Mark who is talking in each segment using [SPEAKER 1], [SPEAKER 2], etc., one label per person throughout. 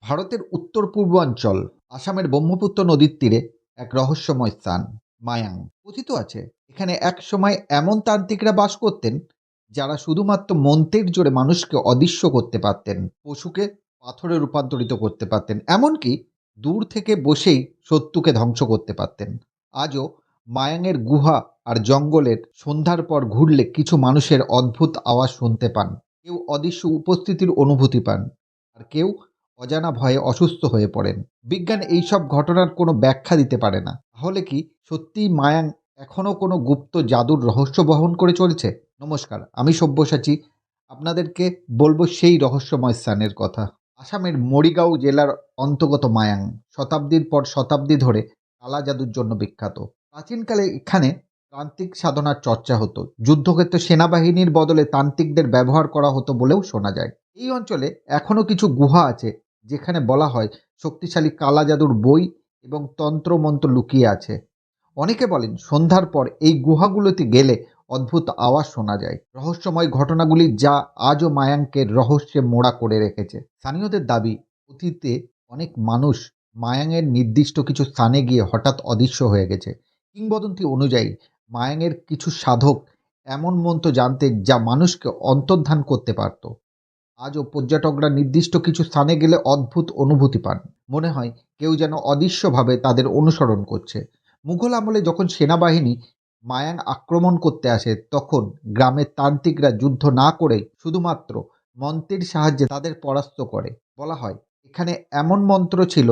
[SPEAKER 1] ভারতের উত্তর পূর্বাঞ্চল আসামের ব্রহ্মপুত্র নদীর তীরে এক রহস্যময় স্থান মায়াং। কথিত আছে এখানে এক সময় এমন তান্ত্রিকরা বাস করতেন যারা শুধুমাত্র মন্ত্রের জোরে মানুষকে অদৃশ্য করতে পারতেন, পশুকে পাথরে রূপান্তরিত করতে পারতেন, এমনকি দূর থেকে বসেই শত্রুকে ধ্বংস করতে পারতেন। আজও মায়াংয়ের গুহা আর জঙ্গলের সন্ধ্যার পর ঘুরলে কিছু মানুষের অদ্ভুত আওয়াজ শুনতে পান, কেউ অদৃশ্য উপস্থিতির অনুভূতি পান, আর কেউ অজানা ভয়ে অসুস্থ হয়ে পড়েন। বিজ্ঞান এইসব ঘটনার কোনো ব্যাখ্যা দিতে পারে না। তাহলে কি সত্যিই মায়াং এখনও কোনো গুপ্ত জাদুর রহস্য বহন করে চলেছে? নমস্কার, আমি সব্যসাচী। আপনাদেরকে বলবো সেই রহস্যময় স্থানের কথা। আসামের মরিগাঁও জেলার অন্তর্গত মায়াং শতাব্দীর পর শতাব্দী ধরে কালা জাদুর জন্য বিখ্যাত। প্রাচীনকালে এখানে তান্ত্রিক সাধনার চর্চা হতো। যুদ্ধক্ষেত্রে সেনাবাহিনীর বদলে তান্ত্রিকদের ব্যবহার করা হতো বলেও শোনা যায়। এই অঞ্চলে এখনও কিছু গুহা আছে যেখানে বলা হয় শক্তিশালী কালা জাদুর বই এবং তন্ত্রমন্ত্র লুকিয়ে আছে। অনেকে বলেন সন্ধ্যার পর এই গুহাগুলোতে গেলে অদ্ভুত আওয়াজ শোনা যায়। রহস্যময় ঘটনাগুলি যা আজও মায়াঙ্কে রহস্যে মোড়া করে রেখেছে। স্থানীয়দের দাবি, অতীতে অনেক মানুষ মায়াংয়ের নির্দিষ্ট কিছু স্থানে গিয়ে হঠাৎ অদৃশ্য হয়ে গেছে। কিংবদন্তি অনুযায়ী মায়াংয়ের কিছু সাধক এমন মন্ত্র জানতেন যা মানুষকে অন্তর্ধান করতে পারত। আজও পর্যটকরা নির্দিষ্ট কিছু স্থানে গেলে অদ্ভুত অনুভূতি পান, মনে হয় কেউ যেন অদৃশ্যভাবে তাদের অনুসরণ করছে। মুঘল আমলে যখন সেনাবাহিনী মায়াং আক্রমণ করতে আসে তখন গ্রামের তান্ত্রিকরা যুদ্ধ না করে শুধুমাত্র মন্ত্রের সাহায্যে তাদের পরাস্ত করে। বলা হয় এখানে এমন মন্ত্র ছিল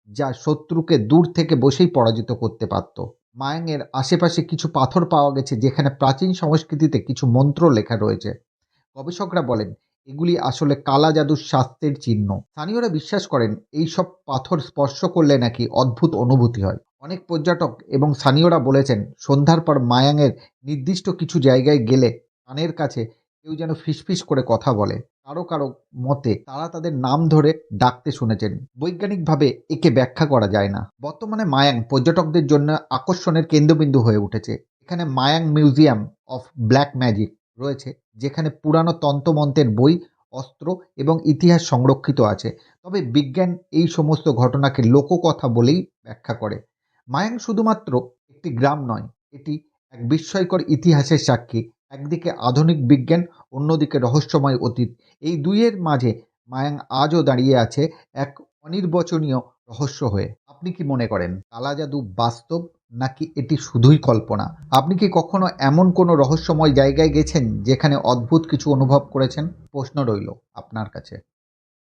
[SPEAKER 1] যা শত্রুকে দূর থেকে বসেই পরাজিত করতে পারত। মায়াংয়ের আশেপাশে কিছু পাথর পাওয়া গেছে যেখানে প্রাচীন সংস্কৃতিতে কিছু মন্ত্র লেখা রয়েছে। গবেষকরা বলেন এগুলি আসলে কালা জাদুর শাস্ত্রের চিহ্ন। স্থানীয়রা বিশ্বাস করেন এই সব পাথর স্পর্শ করলে নাকি অদ্ভুত অনুভূতি হয়। অনেক পর্যটক এবং স্থানীয়রা বলেছেন সন্ধ্যার পর মায়াংয়ের নির্দিষ্ট কিছু জায়গায় গেলে কানের কাছে কেউ যেন ফিসফিস করে কথা বলে। কারো কারো মতে তারা তাদের নাম ধরে ডাকতে শুনেছেন। বৈজ্ঞানিকভাবে একে ব্যাখ্যা করা যায় না। বর্তমানে মায়াং পর্যটকদের জন্য আকর্ষণের কেন্দ্রবিন্দু হয়ে উঠেছে। এখানে Mayang museum of black magic রয়েছে, যেখানে পুরানো তন্ত্রমন্ত্রের বই, অস্ত্র এবং ইতিহাস সংরক্ষিত আছে। তবে বিজ্ঞান এই সমস্ত ঘটনাকে লোককথা বলেই ব্যাখ্যা করে। মায়াং শুধুমাত্র একটি গ্রাম নয়, এটি এক বিস্ময়কর ইতিহাসের সাক্ষী। একদিকে আধুনিক বিজ্ঞান, অন্যদিকে রহস্যময় অতীত। এই দুইয়ের মাঝে মায়াং আজও দাঁড়িয়ে আছে এক অনির্বচনীয় রহস্য হয়ে। আপনি কি মনে করেন কালা জাদু বাস্তব নাকি এটি শুধুই কল্পনা? আপনি কি কখনো এমন কোনো রহস্যময় জায়গায় গেছেন যেখানে অদ্ভুত কিছু অনুভব করেছেন? প্রশ্ন রইল আপনার কাছে।